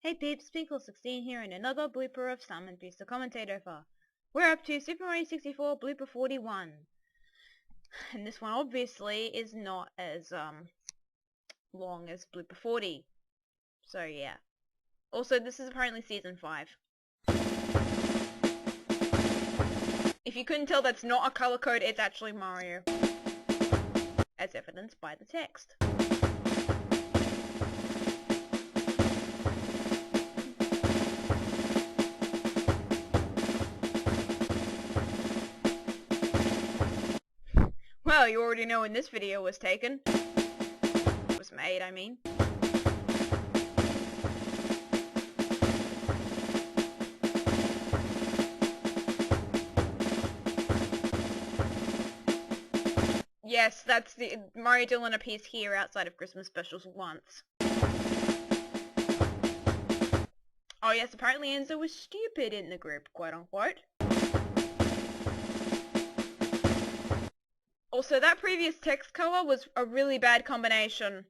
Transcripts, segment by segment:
Hey peeps, Pinkolol16 here in another blooper of Starman3's to commentate over. We're up to Super Mario 64 Blooper 41. And this one obviously is not as long as Blooper 40. So yeah. Also, this is apparently Season 5. If you couldn't tell, that's not a color code, it's actually Mario. As evidenced by the text. Well, you already know when this video was taken. Was made, I mean. Yes, that's the Mario Dylan appears here outside of Christmas specials once. Oh yes, apparently Enzo was stupid in the group, quote unquote. Also, that previous text color was a really bad combination.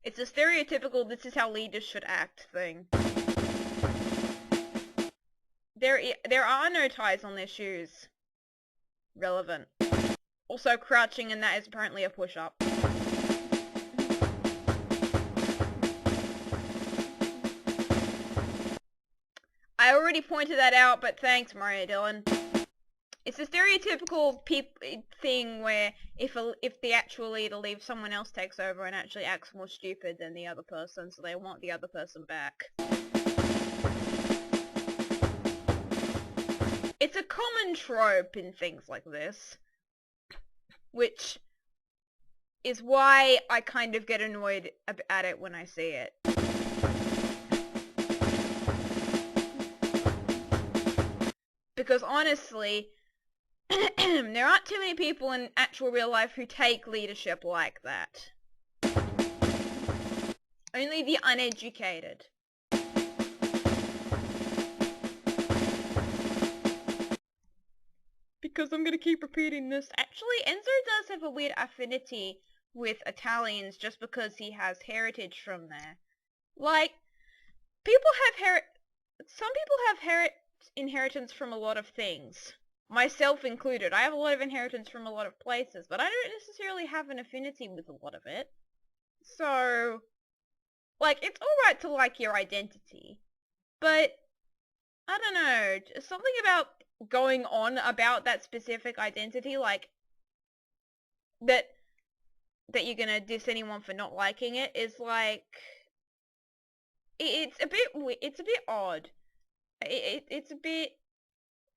It's a stereotypical this is how leaders should act thing. There are no ties on their shoes. Relevant. Also, crouching and that is apparently a push-up. I already pointed that out, but thanks, Mario Dylan. It's a stereotypical thing where if the actual leader leaves, someone else takes over and actually acts more stupid than the other person, so they want the other person back. It's a common trope in things like this, which is why I kind of get annoyed at it when I see it. Because honestly, there aren't too many people in actual real life who take leadership like that. Only the uneducated. Because I'm gonna keep repeating this. Actually, Enzo does have a weird affinity with Italians just because he has heritage from there. Like, some people have inheritance from a lot of things. Myself included. I have a lot of inheritance from a lot of places, but I don't necessarily have an affinity with a lot of it. So, like, it's alright to like your identity, but, I don't know, something about going on about that specific identity, like, that you're gonna diss anyone for not liking it, is like, it's a bit odd. It's a bit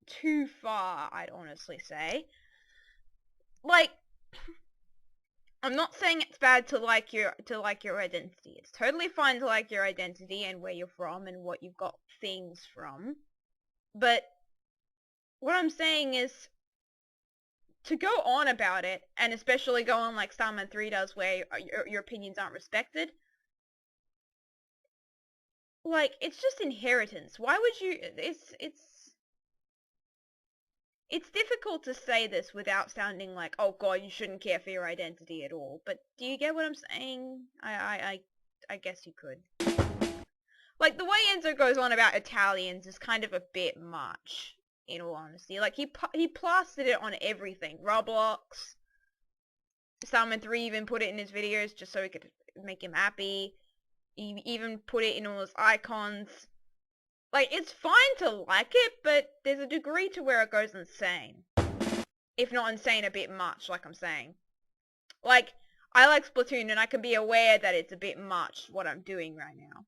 too far, I'd honestly say. Like, I'm not saying it's bad to like your identity. It's totally fine to like your identity and where you're from and what you've got things from. But what I'm saying is to go on about it, and especially go on like Starman3 does where your opinions aren't respected. Like, it's just inheritance. Why would you... It's difficult to say this without sounding like, oh god, you shouldn't care for your identity at all. But do you get what I'm saying? I guess you could. Like, the way Enzo goes on about Italians is kind of a bit much, in all honesty. Like, he plastered it on everything. Roblox. Starman3 even put it in his videos just so he could make him happy. He even put it in all his icons. Like, it's fine to like it, but there's a degree to where it goes insane. If not insane, a bit much, like I'm saying. Like, I like Splatoon, and I can be aware that it's a bit much, what I'm doing right now.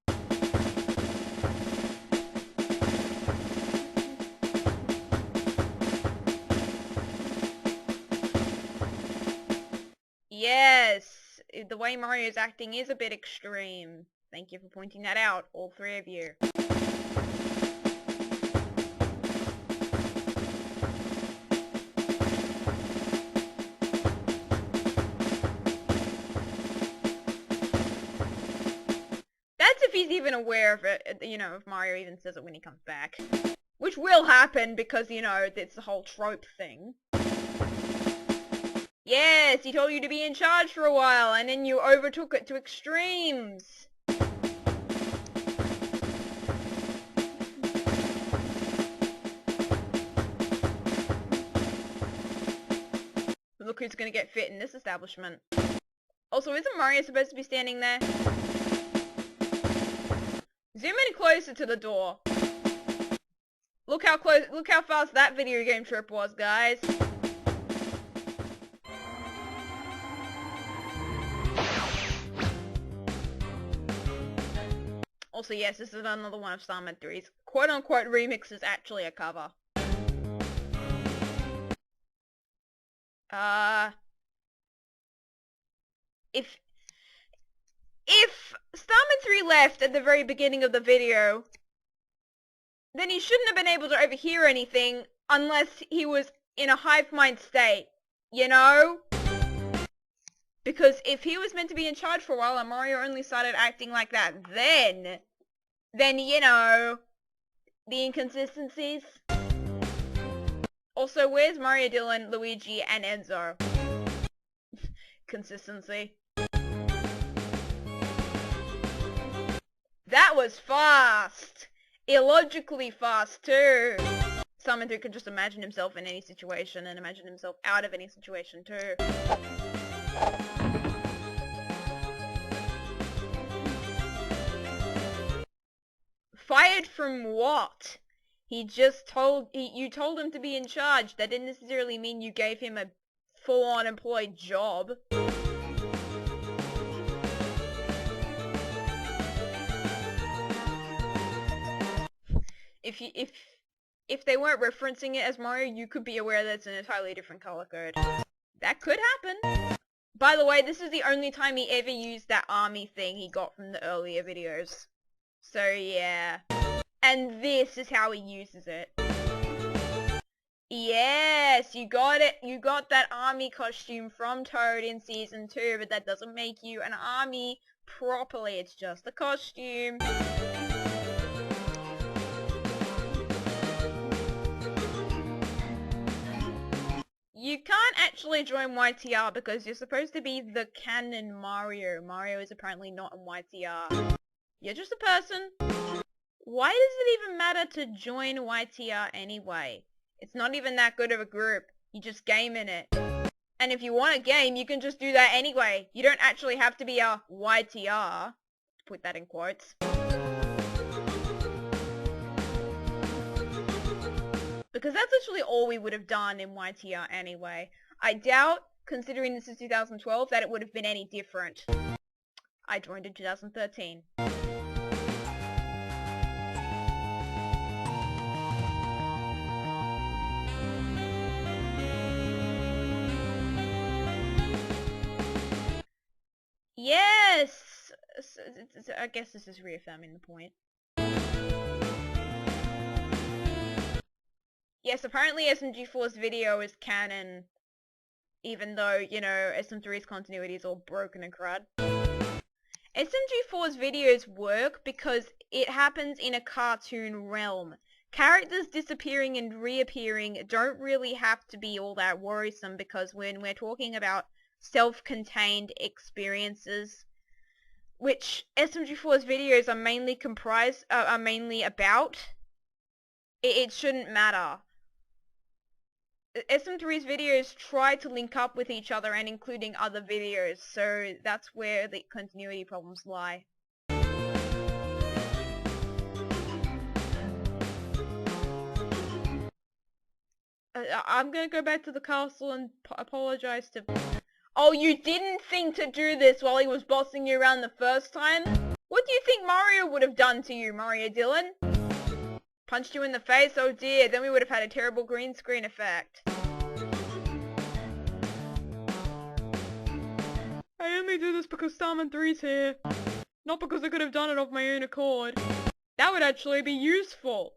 Yes, the way Mario's acting is a bit extreme. Thank you for pointing that out, all three of you. That's if he's even aware of it, you know, if Mario even says it when he comes back. Which will happen because, you know, it's the whole trope thing. Yes, he told you to be in charge for a while, and then you overtook it to extremes. Look who's gonna get fit in this establishment. Also, isn't Mario supposed to be standing there? Zoom in closer to the door. Look how fast that video game trip was, guys. Also, yes, this is another one of Starman3's quote-unquote remix is actually a cover. If Starman3 left at the very beginning of the video, then he shouldn't have been able to overhear anything unless he was in a hive mind state, you know? Because if he was meant to be in charge for a while and Mario only started acting like that then, you know, the inconsistencies. Also, where's Mario, Dylan, Luigi, and Enzo? Consistency. That was fast! Illogically fast, too! Starman3 could just imagine himself in any situation and imagine himself out of any situation, too. Fired from what? You told him to be in charge. That didn't necessarily mean you gave him a full-on employed job. If they weren't referencing it as Mario, you could be aware that it's an entirely different color code. That could happen. By the way, this is the only time he ever used that army thing he got from the earlier videos. So yeah. And this is how he uses it. Yes, you got it. You got that army costume from Toad in Season 2, but that doesn't make you an army properly. It's just a costume. You can't actually join YTR because you're supposed to be the canon Mario. Mario is apparently not in YTR. You're just a person. Why does it even matter to join YTR anyway? It's not even that good of a group. You just game in it. And if you want a game, you can just do that anyway. You don't actually have to be a YTR. Put that in quotes. Because that's literally all we would have done in YTR anyway. I doubt, considering this is 2012, that it would have been any different. I joined in 2013. Yes! I guess this is reaffirming the point. Yes, apparently SMG4's video is canon, even though, you know, SM3's continuity is all broken and crud. SMG4's videos work because it happens in a cartoon realm. Characters disappearing and reappearing don't really have to be all that worrisome because when we're talking about self-contained experiences, which SMG4's videos are mainly about, it shouldn't matter. SM3's videos try to link up with each other and including other videos, so that's where the continuity problems lie. I'm gonna go back to the castle and apologize to... Oh, you didn't think to do this while he was bossing you around the first time? What do you think Mario would have done to you, Mario Dylan? Punched you in the face? Oh dear, then we would have had a terrible green screen effect. I only do this because Starman3's here. Not because I could have done it of my own accord. That would actually be useful.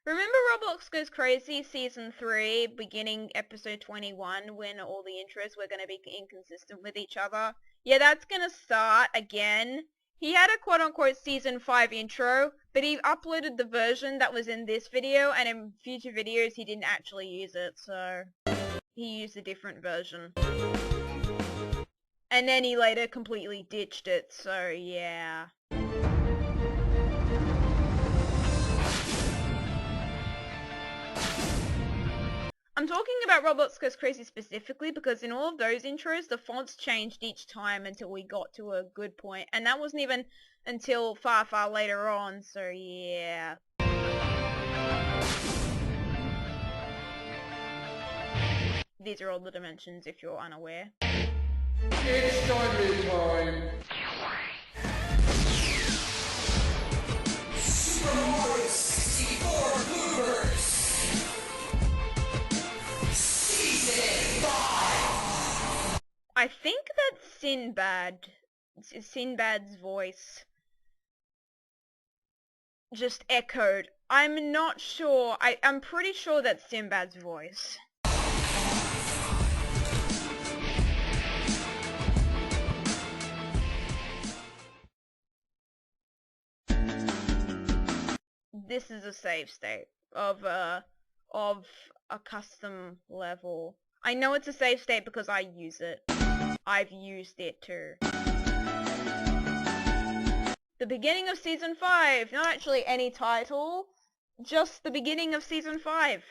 Remember Roblox Goes Crazy Season 3, beginning episode 21, when all the intros were going to be inconsistent with each other? Yeah, that's going to start again. he had a quote-unquote season 5 intro, but he uploaded the version that was in this video, and in future videos he didn't actually use it, so he used a different version. And then he later completely ditched it, so yeah. I'm talking about Roblox Goes Crazy specifically because in all of those intros, the fonts changed each time until we got to a good point, and that wasn't even until far, far later on, so yeah. These are all the dimensions if you're unaware. It's Starman time! Super Mario 64 Bloopers! Season 5! I think that Sinbad's voice just echoed. I'm not sure. I'm pretty sure that's Sinbad's voice. This is a save state of a custom level. I know it's a save state because I use it. I've used it too. The beginning of season 5, not actually any title, just the beginning of season 5.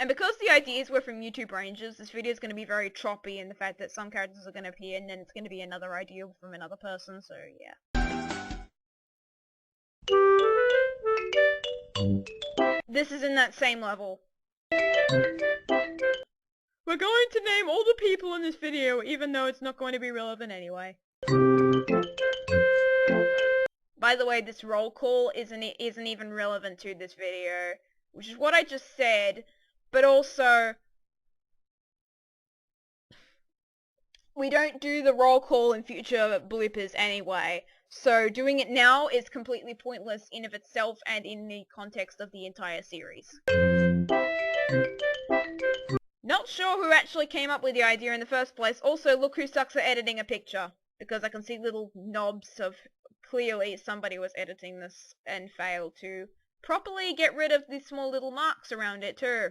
And because the ideas were from YouTube Rangers, this video is going to be very choppy in the fact that some characters are going to appear and then it's going to be another idea from another person, so yeah. This is in that same level. We're going to name all the people in this video even though it's not going to be relevant anyway. By the way, this roll call isn't even relevant to this video, which is what I just said. But also, we don't do the roll call in future bloopers anyway, so doing it now is completely pointless in of itself and in the context of the entire series. Not sure who actually came up with the idea in the first place. Also, look who sucks at editing a picture, because I can see little knobs of clearly somebody was editing this and failed to properly get rid of the small little marks around it too.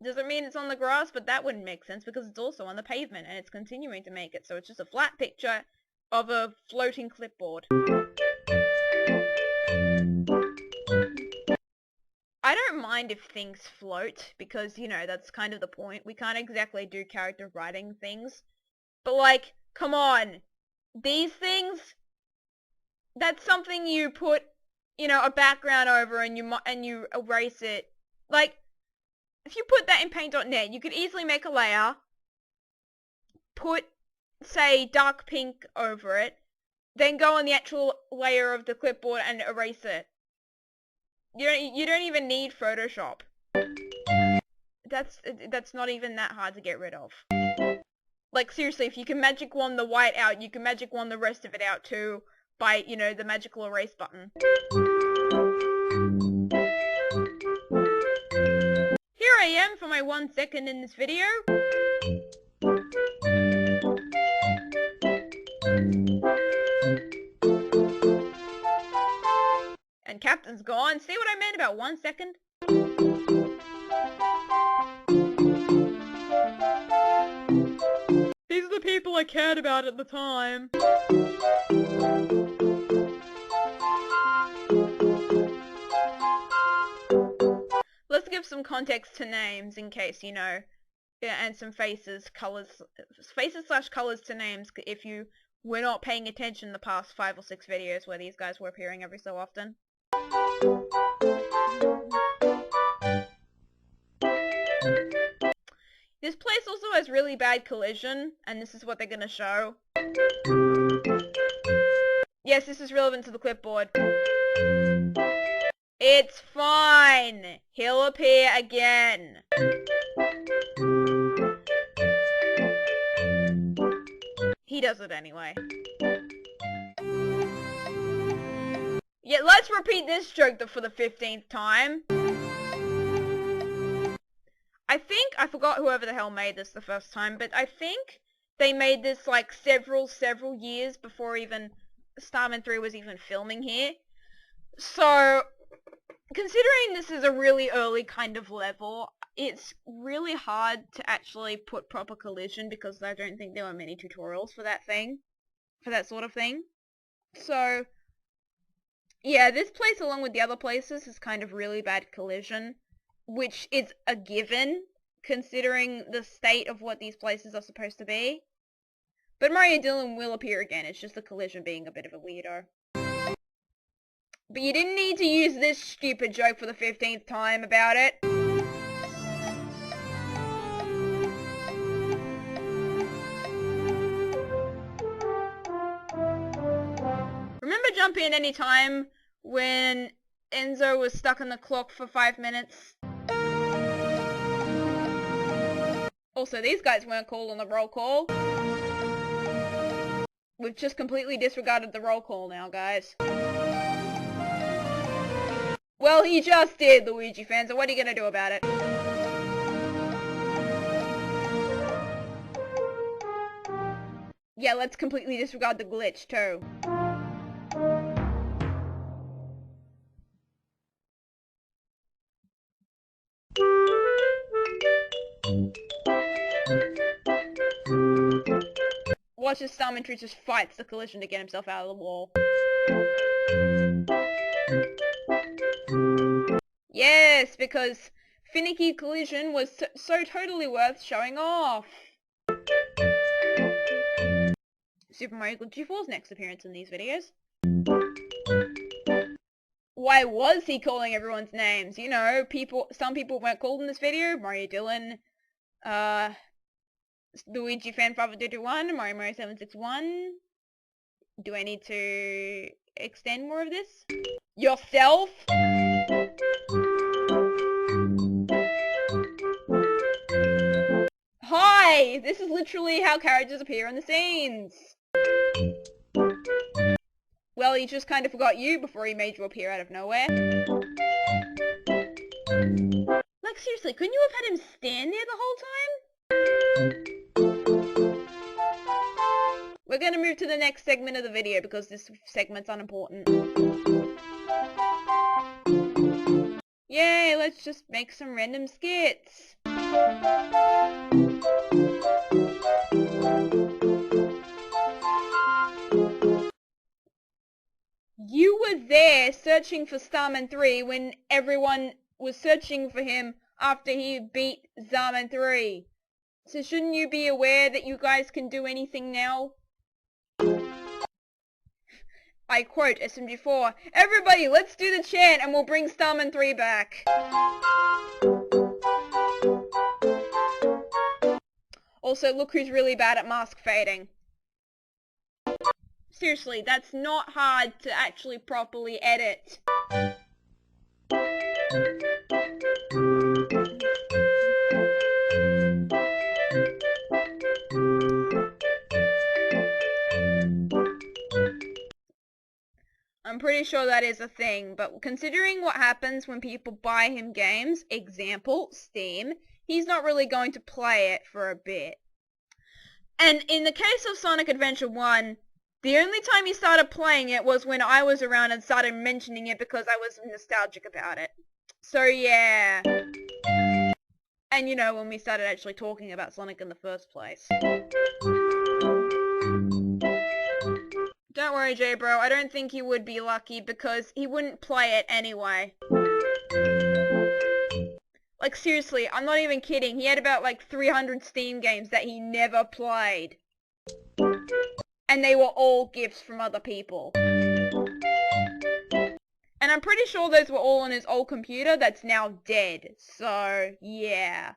Doesn't mean it's on the grass, but that wouldn't make sense because it's also on the pavement and it's continuing to make it, so it's just a flat picture of a floating clipboard. I don't mind if things float because, you know, that's kind of the point. We can't exactly do character writing things. But like, come on. These things, that's something you put, you know, a background over and you erase it. Like, if you put that in paint.net, you could easily make a layer, put, say, dark pink over it, then go on the actual layer of the clipboard and erase it. You don't even need Photoshop. That's not even that hard to get rid of. Like, seriously, if you can magic wand the white out, you can magic wand the rest of it out too by, you know, the magical erase button. Here I am for my 1 second in this video. And Captain's gone. See what I meant about 1 second? These are the people I cared about at the time. Let's give some context to names in case, you know, and some faces, colors, faces/colors to names if you were not paying attention the past 5 or 6 videos where these guys were appearing every so often. This place also has really bad collision, and this is what they're gonna show. Yes, this is relevant to the clipboard. It's fine. He'll appear again. He does it anyway. Yeah, let's repeat this joke for the 15th time. I think, I forgot whoever the hell made this the first time, but I think they made this like several years before even Starman3 was even filming here. So, considering this is a really early kind of level, it's really hard to actually put proper collision because I don't think there were many tutorials for that sort of thing. So, yeah, this place along with the other places is kind of really bad collision, which is a given considering the state of what these places are supposed to be. But Mario Dillon will appear again, it's just the collision being a bit of a weirdo. But you didn't need to use this stupid joke for the 15th time about it. Remember jumping in any time when Enzo was stuck in the clock for 5 minutes? Also, these guys weren't called on the roll call. We've just completely disregarded the roll call now, guys. Well, he just did, Luigi fans, so what are you gonna do about it? Yeah, let's completely disregard the glitch, too. Watch as Starman3's just fights the collision to get himself out of the wall. Yes, because finicky collision was so totally worth showing off. Super Mario Glitchy 4's next appearance in these videos. Why was he calling everyone's names? You know, some people weren't called in this video. Mario Dillon, Luigi Fan5221, Mario 761. Do I need to extend more of this? Yourself? Hi! This is literally how characters appear in the scenes. Well, he just kind of forgot you before he made you appear out of nowhere. Like, seriously, couldn't you have had him stand there the whole time? We're gonna move to the next segment of the video because this segment's unimportant. Yay, let's just make some random skits. You were there searching for Starman3 when everyone was searching for him after he beat Starman3. So shouldn't you be aware that you guys can do anything now? I quote SMG4, "Everybody, let's do the chant and we'll bring Starman3 back." Also, look who's really bad at mask fading. Seriously, that's not hard to actually properly edit. I'm pretty sure that is a thing, but considering what happens when people buy him games, example, Steam, he's not really going to play it for a bit. And in the case of Sonic Adventure 1, the only time he started playing it was when I was around and started mentioning it because I was nostalgic about it. So yeah. And you know, when we started actually talking about Sonic in the first place. Don't worry, J-Bro, I don't think he would be lucky because he wouldn't play it anyway. Like seriously, I'm not even kidding, he had about like 300 Steam games that he never played. And they were all gifts from other people. And I'm pretty sure those were all on his old computer that's now dead. So, yeah.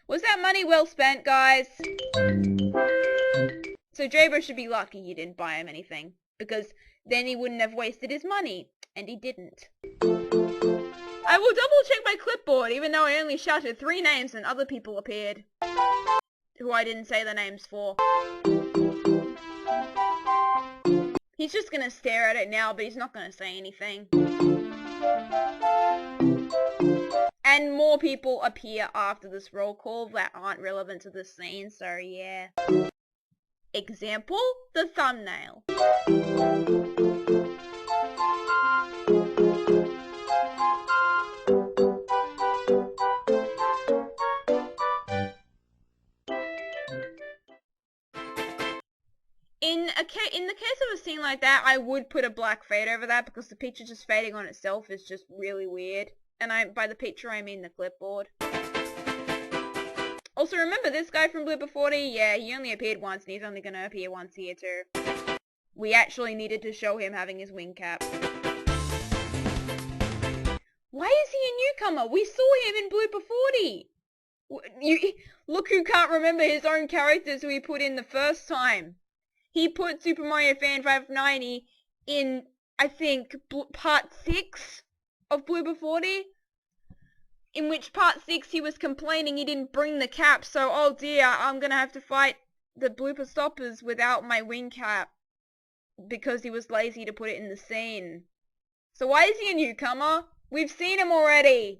Was that money well spent, guys? So J-Bro should be lucky you didn't buy him anything. Because then he wouldn't have wasted his money. And he didn't. I will double check my clipboard even though I only shouted 3 names and other people appeared. Who I didn't say the names for. He's just gonna stare at it now, but he's not gonna say anything. And And more people appear after this roll call that aren't relevant to the scene, so yeah. Example, the thumbnail. In the case of a scene like that, I would put a black fade over that because the picture just fading on itself is just really weird. And by the picture I mean the clipboard. Also, remember this guy from Blooper 40? Yeah, he only appeared once and he's only gonna appear once here too. We actually needed to show him having his wing cap. Why is he a newcomer? We saw him in Blooper 40! Look who can't remember his own characters who he put in the first time. He put Super Mario Fan 590 in, I think, part 6 of Blooper 40. In which part 6 he was complaining he didn't bring the cap, so oh dear, I'm gonna have to fight the Blooper stoppers without my wing cap. Because he was lazy to put it in the scene. So why is he a newcomer? We've seen him already!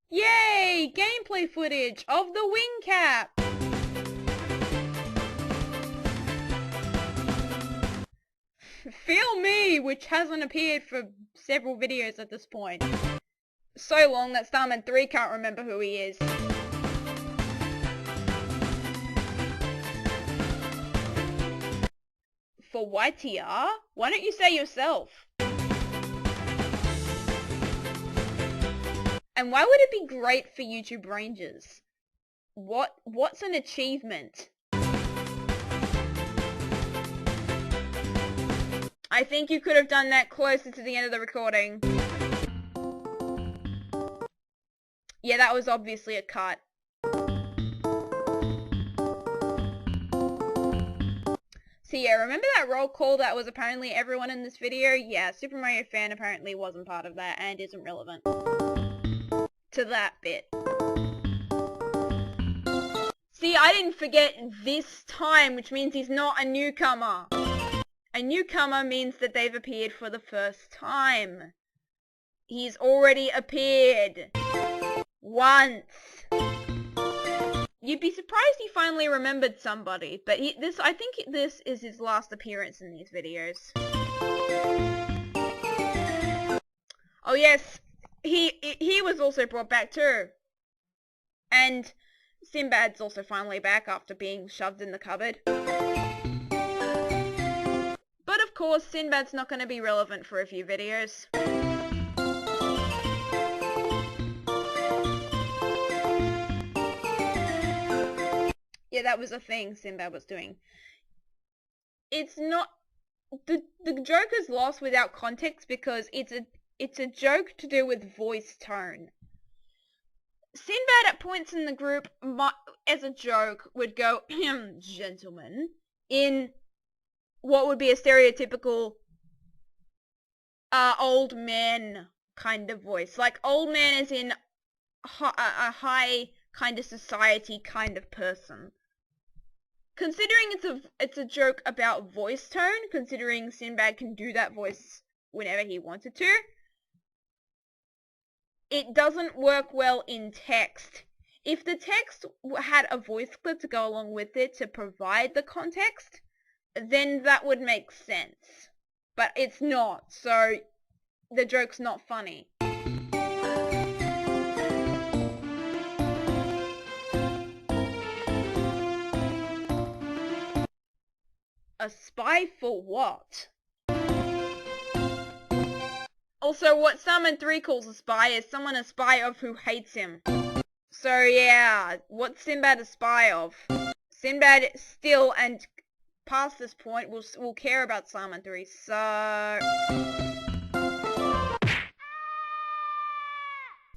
Yay! Gameplay footage of the wing cap! Feel me, which hasn't appeared for several videos at this point. So long that Starman3 can't remember who he is. For YTR? Why don't you say yourself? And why would it be great for YouTube Rangers? What's an achievement? I think you could have done that closer to the end of the recording. Yeah, that was obviously a cut. So yeah, remember that roll call that was apparently everyone in this video? Yeah, Super Mario Fan apparently wasn't part of that and isn't relevant to that bit. See, I didn't forget this time, which means he's not a newcomer. A newcomer means that they've appeared for the first time. He's already appeared once. You'd be surprised he finally remembered somebody, but I think this is his last appearance in these videos. Oh yes, he was also brought back too. And Sinbad's also finally back after being shoved in the cupboard. But of course, Sinbad's not going to be relevant for a few videos. Yeah, that was a thing Sinbad was doing. It's not... The joke is lost without context because it's a joke to do with voice tone. Sinbad at points in the group, as a joke, would go, gentlemen, in what would be a stereotypical old man kind of voice. Like, old man as in a high kind of society kind of person. Considering it's a joke about voice tone, considering Sinbad can do that voice whenever he wanted to, it doesn't work well in text. If the text had a voice clip to go along with it to provide the context, then that would make sense. But it's not, so the joke's not funny. A spy for what? Also, what Starman3 calls a spy is someone a spy of who hates him. So yeah, what's Sinbad a spy of? Sinbad still, and past this point, will care about Starman3, so...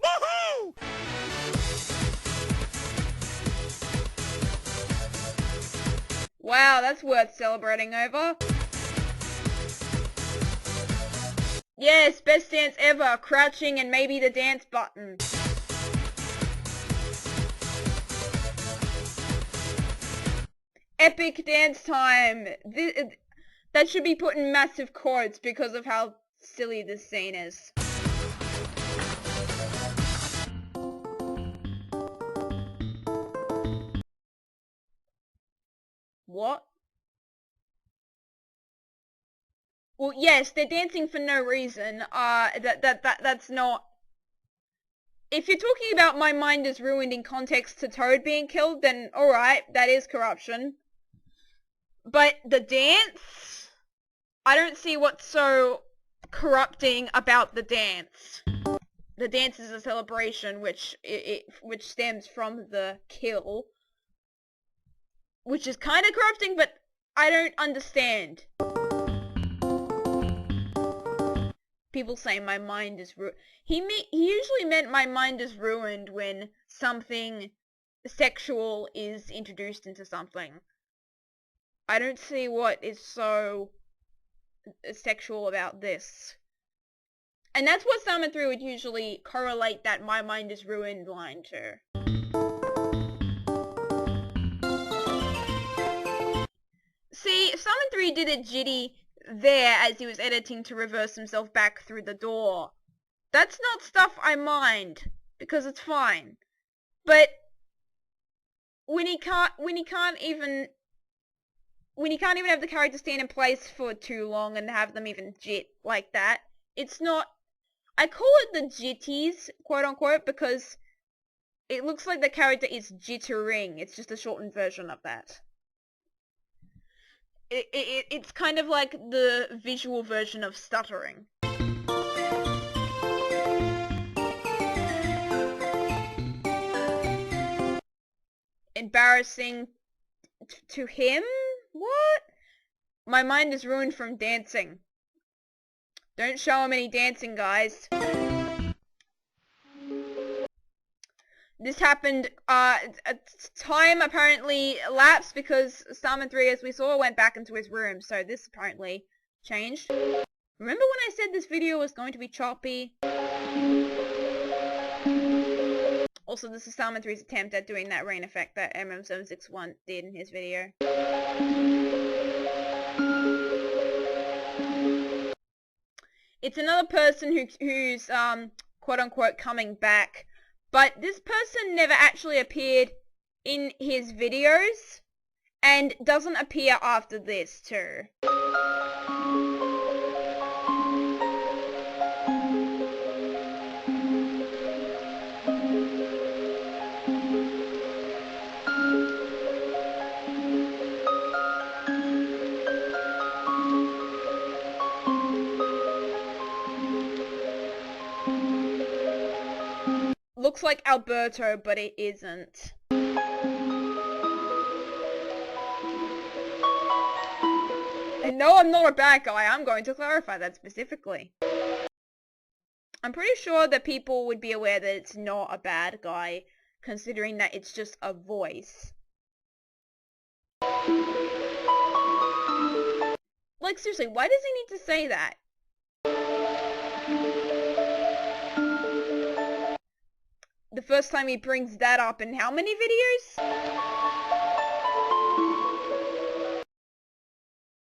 Woohoo! Wow, that's worth celebrating over. Yes, best dance ever, crouching and maybe the dance button. Epic dance time. That should be put in massive quotes because of how silly this scene is. What? Well, yes, they're dancing for no reason. That's not... If you're talking about my mind is ruined in context to Toad being killed, then alright, that is corruption. But the dance? I don't see what's so corrupting about the dance. The dance is a celebration which stems from the kill. Which is kind of corrupting, but I don't understand. People say my mind is ruined. He usually meant my mind is ruined when something sexual is introduced into something. I don't see what is so sexual about this. And that's what Starman3 would usually correlate that my mind is ruined line to. See, Starman3 did a jitty there as he was editing to reverse himself back through the door. That's not stuff I mind, because it's fine. But when he can't even have the character stand in place for too long and have them even jit like that, it's not... I call it the jitties, quote unquote, because it looks like the character is jittering. It's just a shortened version of that. It's kind of like the visual version of stuttering. Embarrassing to him? What? My mind is ruined from dancing. Don't show him any dancing, guys. This happened, time apparently lapsed because Starman3, as we saw, went back into his room, so this apparently changed. Remember when I said this video was going to be choppy? Also, this is Starman3's attempt at doing that rain effect that MM761 did in his video. It's another person who's quote-unquote coming back. But this person never actually appeared in his videos, and doesn't appear after this, too. Looks like Alberto, but it isn't. And no, I'm not a bad guy. I'm going to clarify that specifically. I'm pretty sure that people would be aware that it's not a bad guy, considering that it's just a voice. Like, seriously, why does he need to say that? The first time he brings that up in how many videos?